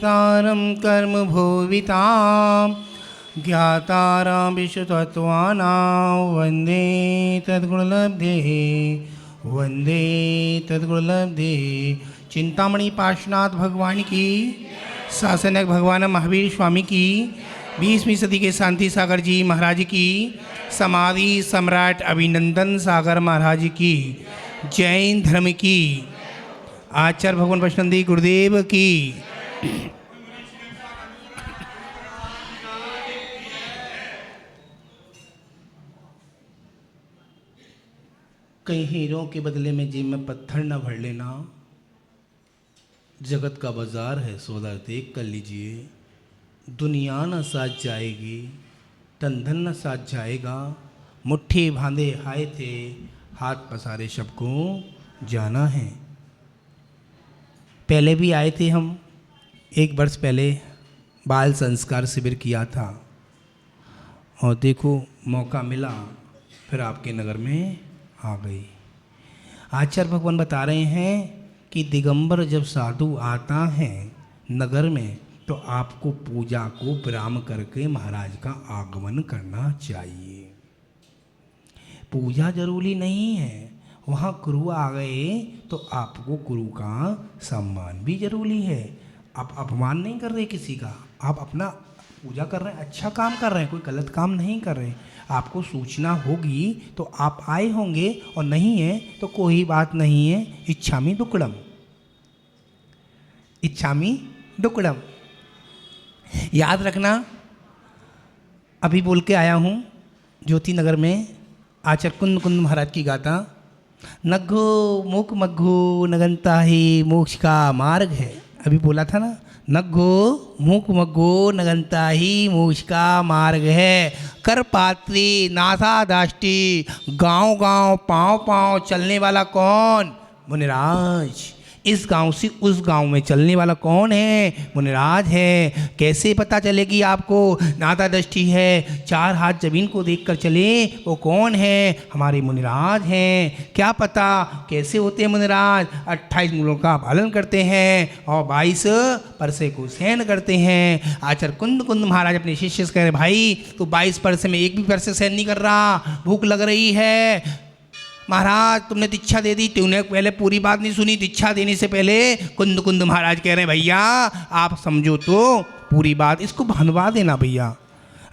भोक्तारं कर्मभोवितां ज्ञातारां विश्वतत्त्वानां वन्दे तद्गुणलब्धे वन्दे तद्गुणलब्धे। चिंतामणि पार्श्वनाथ भगवान की, शासनक भगवान महावीर स्वामी की, 20वीं सदी के शांति सागर जी महाराज की, समाधि सम्राट अभिनंदन सागर महाराज की, जैन धर्म की, आचार्य भगवान वैष्णव गुरुदेव की। कहीं हीरों के बदले में जेब में पत्थर न भर लेना। जगत का बाजार है, सौदा देख कर लीजिए। दुनिया न साथ जाएगी, तन धन न साथ जाएगा। मुट्ठी बांधे आए थे, हाथ पसारे सबको जाना है। पहले भी आए थे हम, 1 वर्ष पहले बाल संस्कार शिविर किया था, और देखो मौका मिला फिर आपके नगर में आ गई। आचार्य भगवान बता रहे हैं कि दिगंबर जब साधु आता है नगर में तो आपको पूजा को विराम करके महाराज का आगमन करना चाहिए। पूजा जरूरी नहीं है, वहाँ गुरु आ गए तो आपको गुरु का सम्मान भी जरूरी है। आप अपमान नहीं कर रहे किसी का, आप अपना पूजा कर रहे हैं, अच्छा काम कर रहे हैं, कोई गलत काम नहीं कर रहे। आपको सूचना होगी तो आप आए होंगे, और नहीं है तो कोई बात नहीं है। इच्छामि दुक्कडम, इच्छामि दुक्कडम याद रखना। अभी बोल के आया हूँ ज्योति नगर में आचार्य कुंद कुंद महाराज की गाथा। नग्घो मुख मग्घो नगंता ही मोक्ष का मार्ग है। अभी बोला था ना, नग्घो मुख मग्घो नगंता ही मोक्ष का मार्ग है। कर पात्री नाथा दाष्टी, गांव गांव पाँव पाँव चलने वाला कौन? मुनिराज। इस गांव से उस गांव में चलने वाला कौन है? मुनिराज है। कैसे पता चलेगी आपको? नाथा दृष्टि है, 4 हाथ जमीन को देखकर चले, वो कौन है? हमारे मुनिराज हैं। क्या पता कैसे होते हैं मुनिराज? 28 मूलों का पालन करते हैं और 22 परसे को सहन करते हैं। आचार्य कुंद कुंद महाराज अपने शिष्य से कह रहे, भाई तो 22 परसे में एक भी परसे सहन नहीं कर रहा, भूख लग रही है। महाराज तुमने दीक्षा दे दी, तुमने पहले पूरी बात नहीं सुनी। दीक्षा देने से पहले कुंद कुंद महाराज कह रहे हैं, भैया आप समझो तो पूरी बात, इसको भनवा देना भैया।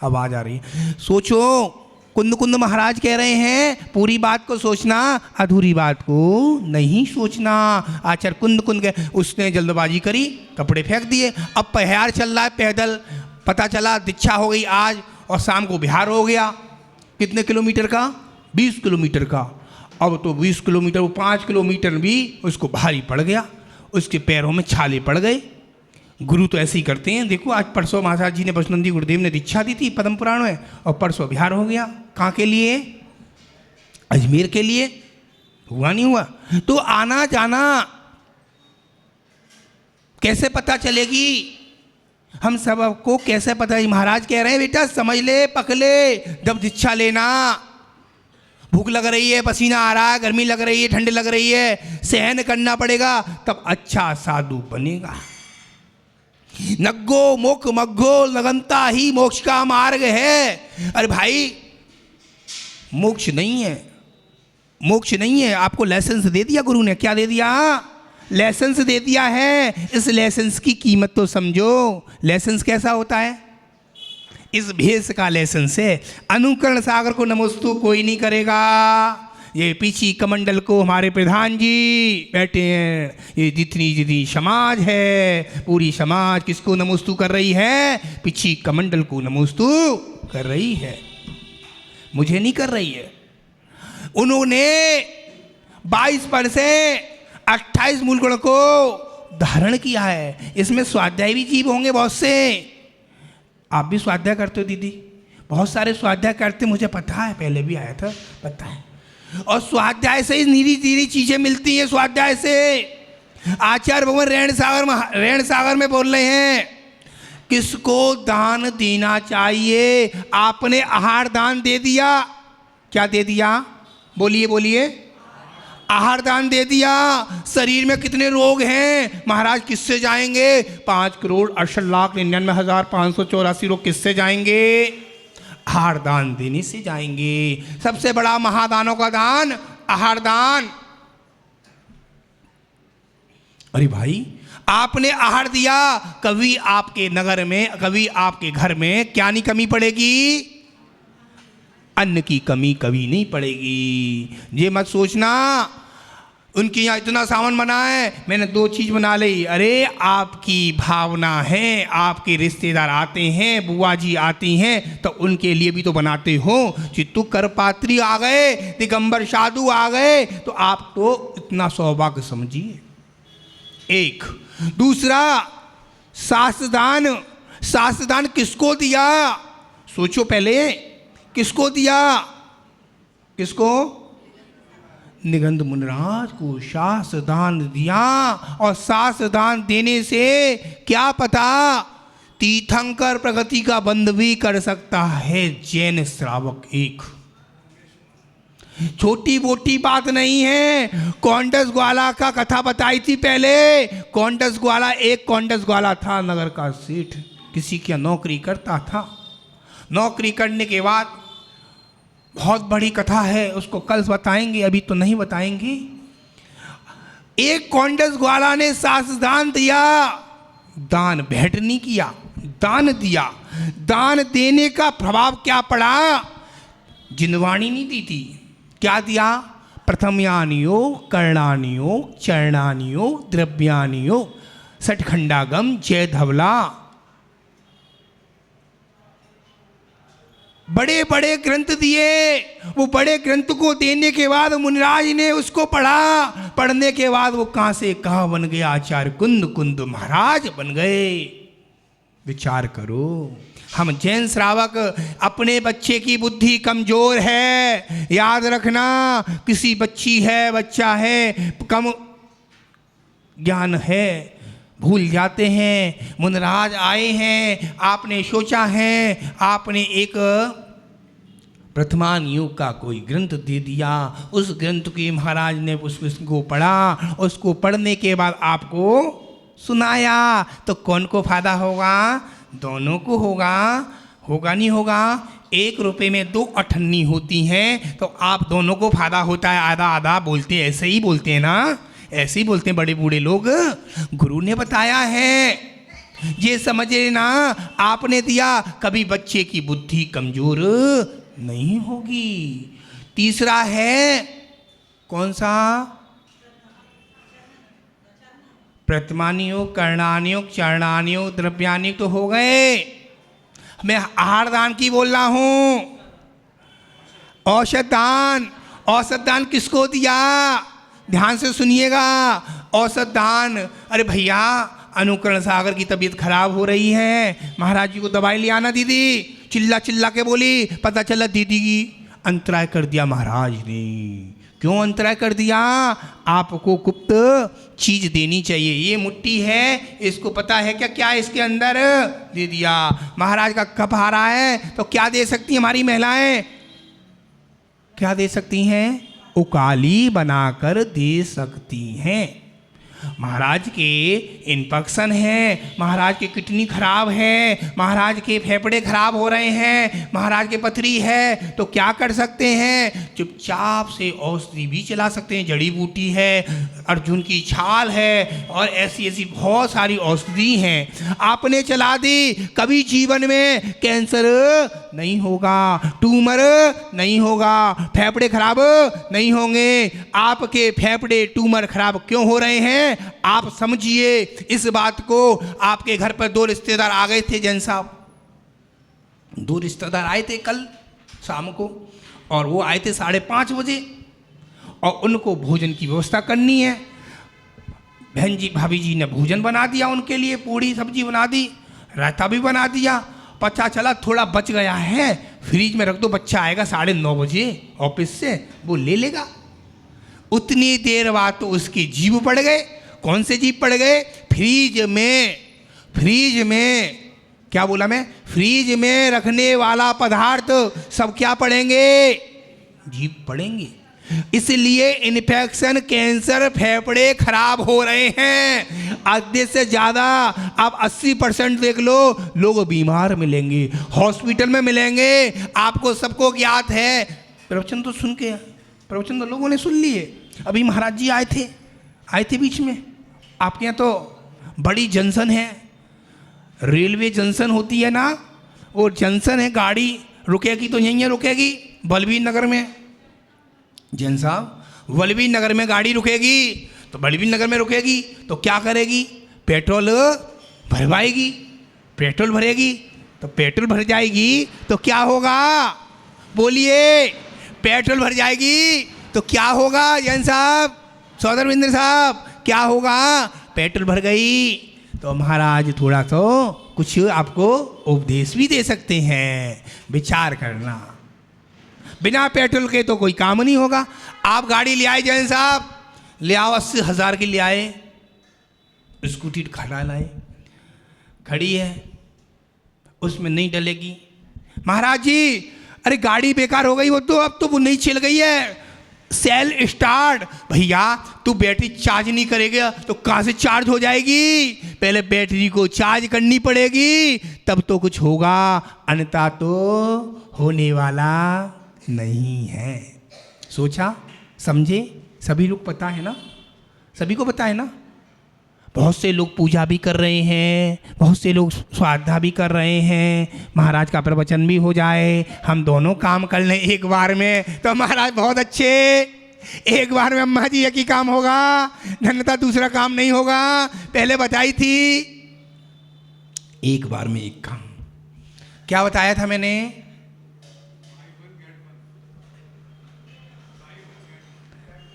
आवाज आ रही है, सोचो। कुंद कुंद महाराज कह रहे हैं पूरी बात को सोचना, अधूरी बात को नहीं सोचना। आचार्य कुंद कुंद के उसने जल्दबाजी करी, कपड़े फेंक दिए। अब पहाड़ चल रहा है पैदल, पता चला दीक्षा हो गई आज और शाम को बिहार हो गया। कितने किलोमीटर का? 20 किलोमीटर का। अब तो 20 किलोमीटर, वो 5 किलोमीटर भी उसको भारी पड़ गया, उसके पैरों में छाले पड़ गए। गुरु तो ऐसे ही करते हैं। देखो आज परसों महाराज जी ने वैष्णव गुरुदेव ने दीक्षा दी थी पद्म पुराण में, और परसों बिहार हो गया। कहाँ के लिए? अजमेर के लिए। हुआ नहीं हुआ? तो आना जाना कैसे पता चलेगी? हम सबको कैसे पता? महाराज कह रहे हैं बेटा समझ ले, पक ले। जब दीक्षा लेना, भूख लग रही है, पसीना आ रहा है, गर्मी लग रही है, ठंड लग रही है, सहन करना पड़ेगा, तब अच्छा साधु बनेगा। नग्गो मुख मग्गो लगंता ही मोक्ष का मार्ग है। अरे भाई मोक्ष नहीं है, मोक्ष नहीं है। आपको लाइसेंस दे दिया गुरु ने। क्या दे दिया? लाइसेंस दे दिया है। इस लाइसेंस की कीमत तो समझो। लाइसेंस कैसा होता है? इस भेष का लाइसेंस है। अनुकरण सागर को नमोस्तु कोई नहीं करेगा। ये पीछी कमंडल को हमारे प्रधान जी बैठे हैं। ये जितनी समाज है, पूरी समाज किसको नमोस्तु कर रही है? पीछी कमंडल को नमोस्तु कर रही है, मुझे नहीं कर रही है। उन्होंने 22 पर से 28 मूलगुण को धारण किया है। इसमें स्वाध्याय भी जीव होंगे बहुत से। आप भी स्वाध्याय करते हो दीदी? बहुत सारे स्वाध्याय करते, मुझे पता है, पहले भी आया था, पता है। और स्वाध्याय से ही धीरे धीरे चीजें मिलती हैं। स्वाध्याय से आचार्य भगवान रण सागर में बोल रहे हैं, किसको दान देना चाहिए? आपने आहार दान दे दिया। क्या दे दिया? बोलिए बोलिए। आहार दान दे दिया। शरीर में कितने रोग हैं महाराज, किससे जाएंगे? 5,68,99,584 रोग किससे जाएंगे? आहार दान देने से जाएंगे। सबसे बड़ा महादानों का दान आहार दान। अरे भाई, आपने आहार दिया, कभी आपके नगर में, कभी आपके घर में क्या नहीं कमी पड़ेगी? अन्न की कमी कभी नहीं पड़ेगी। ये मत सोचना उनके यहाँ इतना सामान बना है, मैंने 2 चीज़ बना ली। अरे आपकी भावना है, आपके रिश्तेदार आते हैं, बुआ जी आती हैं, तो उनके लिए भी तो बनाते हो। चित्तू करपात्री आ गए, दिगंबर साधु आ गए, तो आप तो इतना सौभाग्य समझिए। एक दूसरा, शास्त्रदान। शास्त्रदान किसको दिया? सोचो पहले, किसको दिया? किसको? निगंध मुनिराज को शास्त्रदान दिया। और शास्त्रदान देने से क्या पता तीर्थंकर प्रगति का बंद भी कर सकता है जैन श्रावक। एक छोटी मोटी बात नहीं है। कौंडस ग्वाला का कथा बताई थी पहले। कौंडस ग्वाला, एक कौंडस ग्वाला था नगर का सेठ, किसी की नौकरी करता था। नौकरी करने के बाद, बहुत बड़ी कथा है, उसको कल बताएंगे, अभी तो नहीं बताएंगे। एक कौंडस ग्वाला ने शास्त्रदान दिया। दान भेंट नहीं किया, दान दिया। दान देने का प्रभाव क्या पड़ा? जिनवाणी नहीं दी थी। क्या दिया? प्रथमयानियो कर्णानियो चरणानियो द्रव्यानियो सठखंडागम जय धवला। बड़े बड़े ग्रंथ दिए। वो बड़े ग्रंथ को देने के बाद मुनिराज ने उसको पढ़ा। पढ़ने के बाद वो कहां से कहां बन गया? आचार्य कुंद कुंद महाराज बन गए। विचार करो, हम जैन श्रावक, अपने बच्चे की बुद्धि कमजोर है, याद रखना। किसी बच्ची है, बच्चा है, कम ज्ञान है, भूल जाते हैं। मुनिराज आए हैं, आपने सोचा है, आपने एक प्रथमान युग का कोई ग्रंथ दे दिया। उस ग्रंथ के महाराज ने उसको पढ़ा। उसको पढ़ने के बाद आपको सुनाया, तो कौन को फायदा होगा? दोनों को होगा। होगा नहीं होगा? 1 रुपये में 2 अठन्नी होती हैं, तो आप दोनों को फायदा होता है। आधा आधा बोलते, ऐसे ही बोलते हैं ना, ऐसे ही बोलते हैं बड़े बूढ़े लोग। गुरु ने बताया है, ये समझे ना। आपने दिया, कभी बच्चे की बुद्धि कमजोर नहीं होगी। तीसरा है कौन सा? प्रथमानियोग, कर्णानियोग, चरणानियोग, द्रव्यानियोग तो हो गए। मैं आहार दान की बोल रहा हूं। औषध दान। औषध दान किसको दिया? ध्यान से सुनिएगा। औषध दान, अरे भैया अनुकरण सागर की तबीयत खराब हो रही है, महाराज जी को दवाई ले आना दीदी। चिल्ला चिल्ला के बोली, पता चला दीदी की अंतराय कर दिया महाराज ने। क्यों अंतराय कर दिया? आपको गुप्त चीज देनी चाहिए। ये मुट्ठी है, इसको पता है क्या क्या इसके अंदर? दे दिया। महाराज का कफ आ रहा है, तो क्या दे सकती हैं हमारी महिलाएं? क्या दे सकती हैं? उकाली बनाकर दे सकती हैं। महाराज के इन्फेक्शन है, महाराज की किडनी खराब है, महाराज के फेफड़े खराब हो रहे हैं, महाराज के पथरी है, तो क्या कर सकते हैं? चुपचाप से औषधि भी चला सकते हैं। जड़ी बूटी है, अर्जुन की छाल है, और ऐसी ऐसी बहुत सारी औषधि हैं। आपने चला दी, कभी जीवन में कैंसर नहीं होगा, ट्यूमर नहीं होगा, फेफड़े खराब नहीं होंगे। आपके फेफड़े ट्यूमर खराब क्यों हो रहे हैं? आप समझिए इस बात को। आपके घर पर 2 रिश्तेदार आ गए थे जैन साहब। 2 रिश्तेदार आए थे कल शाम को, और वो आए थे 5:30 बजे, और उनको भोजन की व्यवस्था करनी है। बहन जी, भाभी जी ने भोजन बना दिया उनके लिए, पूड़ी सब्जी बना दी, रायता भी बना दिया। पता चला थोड़ा बच गया है, फ्रिज में रख दो, बच्चा आएगा 9:30 बजे ऑफिस से, वो ले लेगा। उतनी देर बाद तो उसकी जीभ पड़ गए। कौन से जीभ पड़ गए? फ्रिज में। फ्रिज में क्या बोला मैं? फ्रिज में रखने वाला पदार्थ सब क्या पड़ेंगे? जीभ पड़ेंगे। इसलिए इन्फेक्शन, कैंसर, फेफड़े खराब हो रहे हैं। आधे से ज़्यादा आप 80% देख लो, लोग बीमार मिलेंगे, हॉस्पिटल में मिलेंगे। आपको सबको ज्ञात है, प्रवचन तो सुन के, प्रवचन तो लोगों ने सुन लिए। अभी महाराज जी आए थे बीच में। आपके यहाँ तो बड़ी जंक्शन है, रेलवे जंक्शन होती है ना, वो जंक्शन है, गाड़ी रुकेगी तो यहीं रुकेगी बलबीर नगर में। जैन साहब, बलबीर नगर में गाड़ी रुकेगी तो बलबीर नगर में रुकेगी तो क्या करेगी? पेट्रोल भरवाएगी। पेट्रोल भरेगी तो पेट्रोल भर जाएगी तो क्या होगा? बोलिए, पेट्रोल भर जाएगी तो क्या होगा? जैन साहब, सौदरविंद्र साहब, क्या होगा? पेट्रोल भर गई तो महाराज थोड़ा तो कुछ आपको उपदेश भी दे सकते हैं। विचार करना, बिना पेट्रोल के तो कोई काम नहीं होगा। आप गाड़ी ले आए जैन साहब, ले आओ, 80,000 की ले आए, स्कूटी खड़ा लाए, खड़ी है, उसमें नहीं डलेगी। महाराज जी, अरे गाड़ी बेकार हो गई, वो तो अब तो वो नहीं चल गई है, सेल स्टार्ट। भैया तू बैटरी चार्ज नहीं करेगा तो कहाँ से चार्ज हो जाएगी? पहले बैटरी को चार्ज करनी पड़ेगी तब तो कुछ होगा, अन्यथा तो होने वाला नहीं है। सोचा समझे? सभी लोग पता है ना, सभी को पता है ना। बहुत से लोग पूजा भी कर रहे हैं, बहुत से लोग श्राद्धा भी कर रहे हैं। महाराज का प्रवचन भी हो जाए, हम दोनों काम कर लें एक बार में तो महाराज बहुत अच्छे। एक बार में अम्मा जी एक ही काम होगा, धन्यता दूसरा काम नहीं होगा। पहले बताई थी एक बार में एक काम। क्या बताया था मैंने?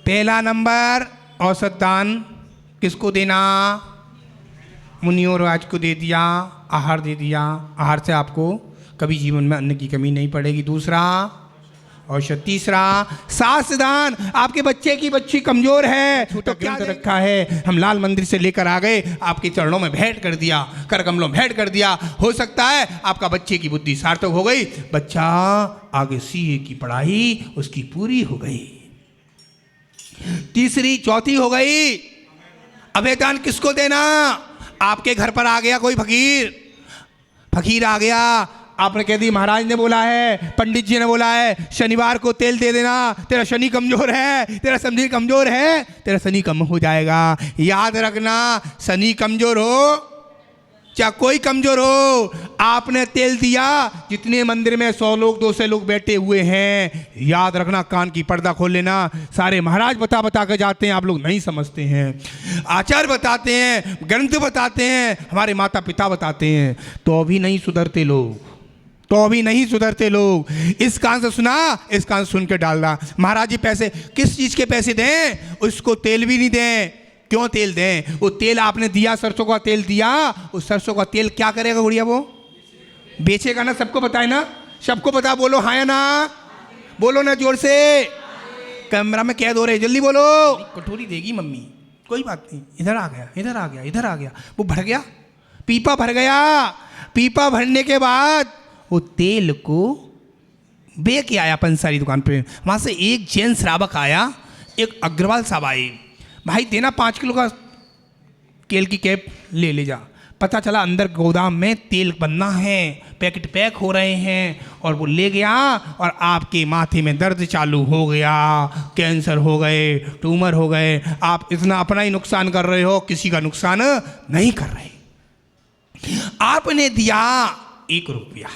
पहला नंबर, औसत दान किसको देना? मुनियों राज को दे दिया, आहार दे दिया। आहार से आपको कभी जीवन में अन्न की कमी नहीं पड़ेगी। दूसरा औषध। तीसरा सासदान। आपके बच्चे की बच्ची कमजोर है तो क्या रखा है? हम लाल मंदिर से लेकर आ गए, आपके चरणों में भेंट कर दिया, कर कमलों में भेंट कर दिया। हो सकता है आपका बच्चे की बुद्धि सार्थक हो गई, बच्चा आगे सीए की पढ़ाई उसकी पूरी हो गई। तीसरी, चौथी हो गई अभयदान। किसको देना? आपके घर पर आ गया कोई फकीर आ गया, आपने कह दी महाराज ने बोला है, पंडित जी ने बोला है, शनिवार को तेल दे देना, तेरा शनि कमजोर है, तेरा शनि कमजोर है, तेरा शनि कम हो जाएगा। याद रखना, शनि कमजोर हो चाहे कोई कमजोर हो, आपने तेल दिया, जितने मंदिर में 100 लोग 200 लोग बैठे हुए हैं, याद रखना, कान की पर्दा खोल लेना। सारे महाराज बता के जाते हैं, आप लोग नहीं समझते हैं। आचार्य बताते हैं, ग्रंथ बताते हैं, हमारे माता पिता बताते हैं, तो अभी नहीं सुधरते लोग। इस कान से सुना, इस कान से सुन के डाल रहा। महाराज जी पैसे किस चीज़ के पैसे दें? उसको तेल भी नहीं दें। क्यों तेल दें? वो तेल आपने दिया, सरसों का तेल दिया, उस सरसों का तेल क्या करेगा गुड़िया? वो बेचेगा ना। सबको पता है ना? सबको पता, बोलो हाँ या ना, बोलो ना जोर से। कैमरा में कैद हो रहे, जल्दी बोलो। कटोरी देगी मम्मी, कोई बात नहीं। इधर आ गया, वो भर गया, पीपा भर गया। पीपा भरने के बाद वो तेल को बे के आया पंसारी दुकान पे। वहाँ से एक जैन श्रावक आया, एक अग्रवाल साहब आए, भाई देना 5 किलो का तेल की कैप ले जा। पता चला अंदर गोदाम में तेल बनना है, पैकेट पैक हो रहे हैं, और वो ले गया और आपके माथे में दर्द चालू हो गया, कैंसर हो गए, ट्यूमर हो गए। आप इतना अपना ही नुकसान कर रहे हो, किसी का नुकसान नहीं कर रहे। आपने दिया 1 रुपया,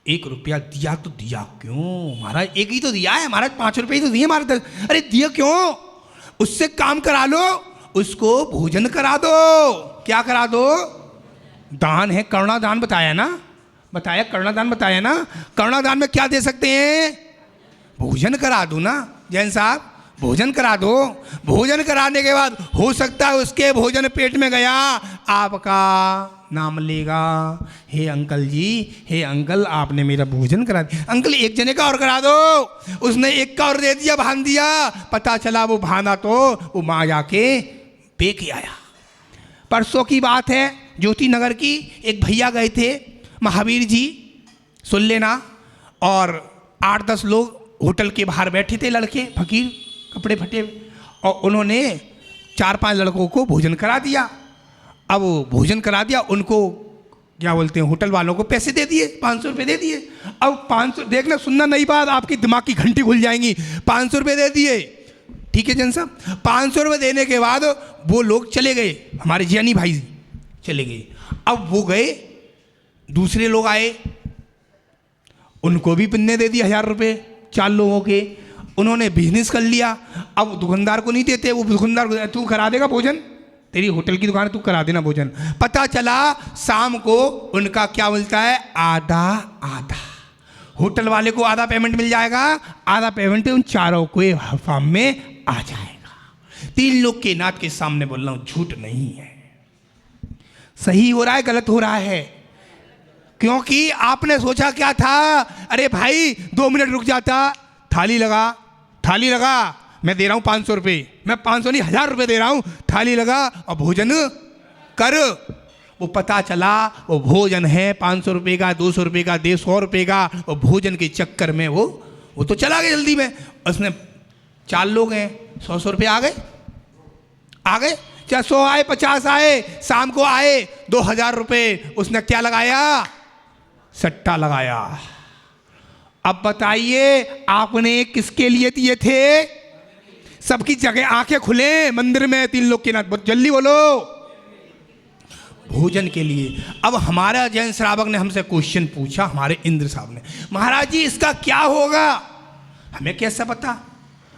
1 रुपया दिया तो दिया क्यों महाराज? एक ही तो दिया है महाराज, 5 रुपये ही तो दिए महाराज। अरे दिया क्यों? उससे काम करा लो, उसको भोजन करा दो। क्या करा दो? दान है, करुणादान बताया ना, करुणादान बताया ना। करुणादान में क्या दे सकते हैं? भोजन करा दो ना जैन साहब, भोजन करा दो। भोजन कराने के बाद हो सकता है उसके भोजन पेट में गया, आपका नाम लेगा, हे अंकल जी, हे अंकल आपने मेरा भोजन करा दिया। अंकल एक जने का और करा दो। उसने एक का और दे दिया, भान दिया। पता चला वो भाना तो वो माँ जाके पे के आया। परसों की बात है, ज्योति नगर की। एक भैया गए थे महावीर जी, सुन लेना, और 8-10 लोग होटल के बाहर बैठे थे लड़के फकीर, कपड़े फटे, और उन्होंने 4-5 लड़कों को भोजन करा दिया। अब भोजन करा दिया, उनको क्या बोलते हैं, होटल वालों को पैसे दे दिए, 500 रुपये दे दिए। अब 500, देखना सुनना नई बात, आपकी दिमाग की घंटी खुल जाएंगी। 500 रुपये दे दिए, ठीक है जन साहब। 500 रुपये देने के बाद वो लोग चले गए, हमारे जियानी भाई चले गए। अब वो गए, दूसरे लोग आए, उनको भी पिन्ने दे दिए 1000 रुपये 4 लोगों के। उन्होंने बिजनेस कर लिया। अब दुकानदार को नहीं देते, वो दुकानदार को, तू करा देगा भोजन, तेरी होटल की दुकान है, तू करा देना भोजन। पता चला शाम को उनका क्या मिलता है, आधा आधा। होटल वाले को आधा पेमेंट मिल जाएगा, आधा पेमेंट उन चारों को फॉर्म में आ जाएगा। 3 लोग के नाथ के सामने बोल रहा हूं, झूठ नहीं है। सही हो रहा है, गलत हो रहा है? क्योंकि आपने सोचा क्या था, अरे भाई 2 मिनट रुक जाता, थाली लगा, थाली लगा, मैं दे रहा हूं 500 रुपये, मैं 500 नहीं 1000 रुपये दे रहा हूं, थाली लगा और भोजन कर। वो पता चला वो भोजन है 500 रुपये का, 200 रुपये का, 150 रुपये का, और भोजन के चक्कर में वो तो चला गया जल्दी में। उसने 4 लोग हैं, 100 रुपये आ गए, चाहे 100 आए 50 आए, शाम को आए 2000 रुपये। उसने क्या लगाया, सट्टा लगाया। अब बताइए आपने किसके लिए दिए थे? सबकी जगह आंखें खुले मंदिर में 3 लोग के नाथ, बहुत जल्दी बोलो, भोजन के लिए। अब हमारा जैन श्रावक ने हमसे क्वेश्चन पूछा, हमारे इंद्र साहब ने, महाराज जी इसका क्या होगा? हमें कैसा पता?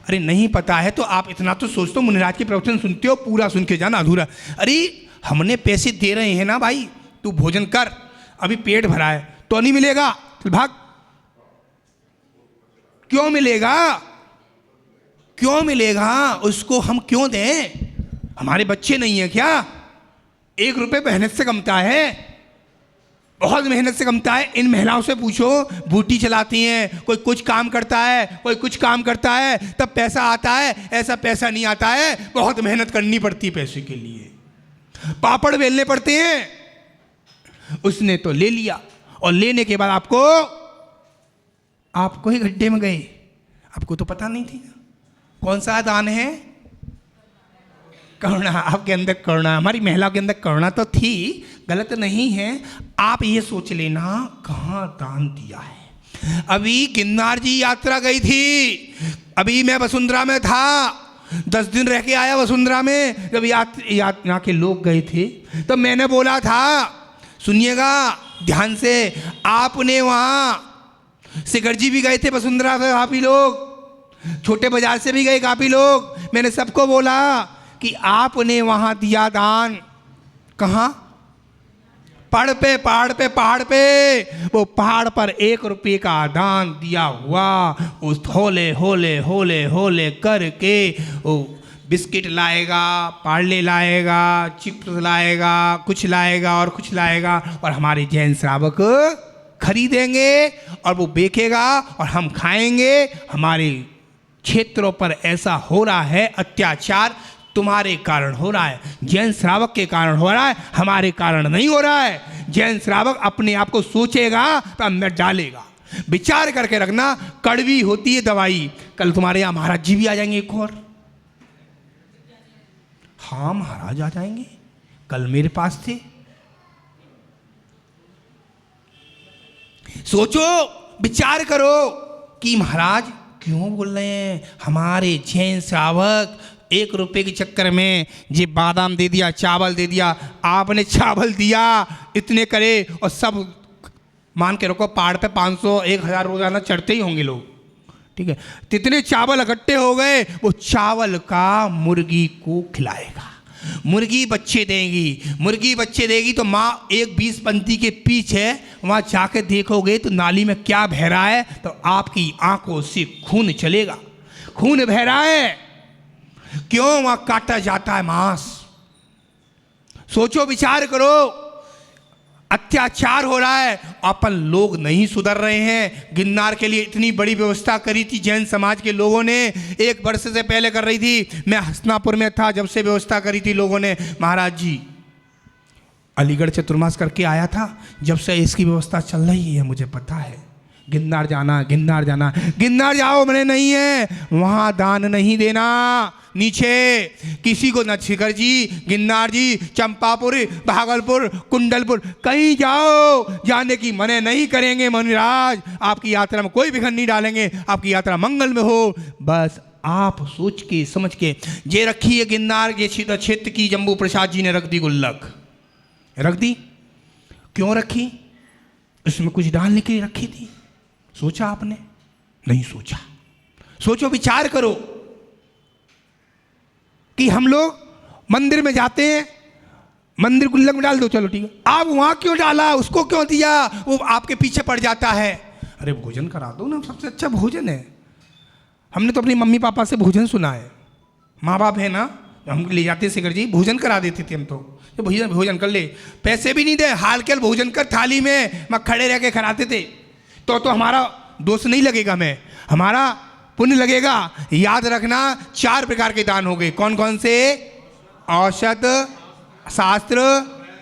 अरे नहीं पता है तो आप इतना तो सोचते हो, मुनिराज के प्रवचन सुनते हो, पूरा सुन के जाना अधूरा। अरे हमने पैसे दे रहे हैं ना भाई, तू भोजन कर, अभी पेट भरा है तो नहीं मिलेगा, चल भाग। क्यों मिलेगा, क्यों मिलेगा? उसको हम क्यों दें? हमारे बच्चे नहीं है क्या? 1 रुपये मेहनत से कमता है, बहुत मेहनत से कमता है। इन महिलाओं से पूछो, बूटी चलाती हैं, कोई कुछ काम करता है, कोई कुछ काम करता है, तब पैसा आता है, ऐसा पैसा नहीं आता है, बहुत मेहनत करनी पड़ती है पैसे के लिए, पापड़ बेलने पड़ते हैं। उसने तो ले लिया, और लेने के बाद आपको ही गड्ढे में गए, आपको तो पता नहीं थी। कौन सा दान है? करुणा। आपके अंदर करुणा, हमारी महिला के अंदर करुणा तो थी, गलत नहीं है। आप ये सोच लेना कहाँ दान दिया है। अभी गिरनार जी यात्रा गई थी, अभी मैं वसुंधरा में था, 10 दिन रह के आया वसुंधरा में। जब यहाँ के लोग गए थे तो मैंने बोला था, सुनिएगा ध्यान से, आपने वहाँ शिखर जी भी गए थे वसुंधरा से, काफ़ी लोग, छोटे बाजार से भी गए काफ़ी लोग। मैंने सबको बोला कि आपने वहाँ दिया दान, कहाँ? पहाड़ पे वो पहाड़ पर 1 रुपये का दान दिया हुआ, उस होले करके वो बिस्किट लाएगा, पार्ले लाएगा, चिप्स लाएगा, कुछ लाएगा और कुछ लाएगा, और हमारे जैन श्रावक खरीदेंगे और वो बेचेगा और हम खाएंगे। हमारे क्षेत्रों पर ऐसा हो रहा है अत्याचार, तुम्हारे कारण हो रहा है, जैन श्रावक के कारण हो रहा है, हमारे कारण नहीं हो रहा है। जैन श्रावक अपने आप को सोचेगा तो अंदर डालेगा। विचार करके रखना, कड़वी होती है दवाई। कल तुम्हारे यहाँ महाराज जी भी आ जाएंगे एक और। हाँ महाराज आ जाएंगे, कल मेरे पास थे। सोचो, विचार करो कि महाराज क्यों बोल रहे हैं। हमारे जैन श्रावक 1 रुपये के चक्कर में जी बादाम दे दिया, चावल दे दिया, आपने चावल दिया, इतने करे, और सब मान के रखो पहाड़ पे 500 1000 रोजाना चढ़ते ही होंगे लोग, ठीक है। तितने चावल इकट्ठे हो गए, वो चावल का मुर्गी को खिलाएगा, मुर्गी बच्चे देगी तो माँ एक 20 पंक्ति के पीछे वहाँ जाके देखोगे तो नाली में क्या बह रहा है, तो आपकी आंखों से खून चलेगा, खून बह रहा है। क्यों? वहाँ काटा जाता है मांस। सोचो, विचार करो, अत्याचार हो रहा है, अपन लोग नहीं सुधर रहे हैं। गिरनार के लिए इतनी बड़ी व्यवस्था करी थी जैन समाज के लोगों ने, 1 वर्ष से पहले कर रही थी। मैं हसनापुर में था जब से व्यवस्था करी थी लोगों ने। महाराज जी अलीगढ़ चतुर्मास करके आया था, जब से इसकी व्यवस्था चल रही है मुझे पता है। गिरनार जाना, गिरनार जाना। गिरनार जाओ, मैंने नहीं है, वहाँ दान नहीं देना। नीचे किसी को न शिखर जी, गिरनार जी, चंपापुर, भागलपुर, कुंडलपुर कहीं जाओ, जाने की मने नहीं करेंगे मुनिराज। आपकी यात्रा में कोई विघ्न नहीं डालेंगे, आपकी यात्रा मंगल में हो। बस आप सोच के समझ के ये रखी है गिरनार के क्षेत्र की जम्बू प्रसाद जी ने रख दी गुल्लक। रख दी, क्यों रखी? उसमें कुछ डालने के लिए रखी थी? सोचा आपने? नहीं सोचा। सोचो, विचार करो कि हम लोग मंदिर में जाते हैं, मंदिर गुल्लक में डाल दो, चलो ठीक है। आप वहां क्यों डाला, उसको क्यों दिया? वो आपके पीछे पड़ जाता है। अरे भोजन करा दो ना, सबसे अच्छा भोजन है। हमने तो अपनी मम्मी पापा से भोजन सुना है, माँ बाप है ना, हम ले जाते शेखर जी, भोजन करा देते थे हम तो। भोजन कर ले, पैसे भी नहीं दे, हाल के भोजन कर थाली में, मैं खड़े रह के खिलाते थे। तो हमारा दोष नहीं लगेगा, मैं हमारा पुण्य लगेगा। याद रखना, 4 प्रकार के दान हो गए। कौन कौन से? औषध, शास्त्र,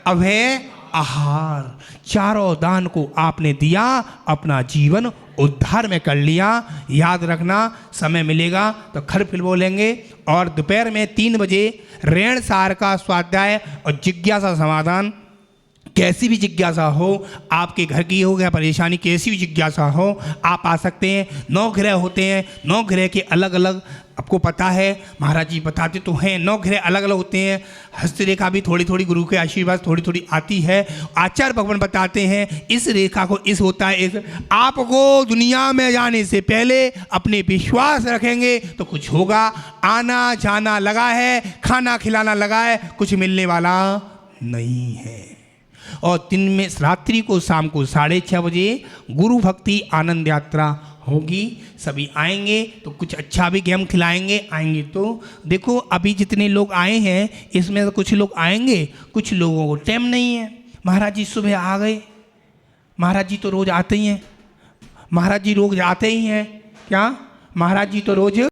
अभय, आहार। चारों दान को आपने दिया, अपना जीवन उद्धार में कर लिया। याद रखना, समय मिलेगा तो खर फिर बोलेंगे। और दोपहर में 3 बजे ऋण सार का स्वाध्याय और जिज्ञासा समाधान। कैसी भी जिज्ञासा हो, आपके घर की हो या परेशानी, कैसी भी जिज्ञासा हो, आप आ सकते हैं। 9 ग्रह होते हैं, 9 ग्रह के अलग अलग, आपको पता है, महाराज जी बताते तो हैं, 9 ग्रह अलग अलग होते हैं। हस्तरेखा भी थोड़ी थोड़ी गुरु के आशीर्वाद थोड़ी थोड़ी आती है। आचार्य भगवान बताते हैं इस रेखा को इस होता है इस। आपको दुनिया में जाने से पहले अपने विश्वास रखेंगे तो कुछ होगा। आना जाना लगा है, खाना खिलाना लगा है, कुछ मिलने वाला नहीं है। और दिन में रात्रि को शाम को 6:30 बजे गुरु भक्ति आनंद यात्रा होगी। सभी आएंगे तो कुछ अच्छा भी गेम खिलाएंगे। आएंगे तो देखो, अभी जितने लोग आए हैं इसमें तो कुछ लोग आएंगे, कुछ लोगों को टाइम नहीं है। महाराज जी सुबह आ गए, महाराज जी तो रोज आते ही हैं, महाराज जी रोज आते ही हैं। क्या महाराज जी तो रोज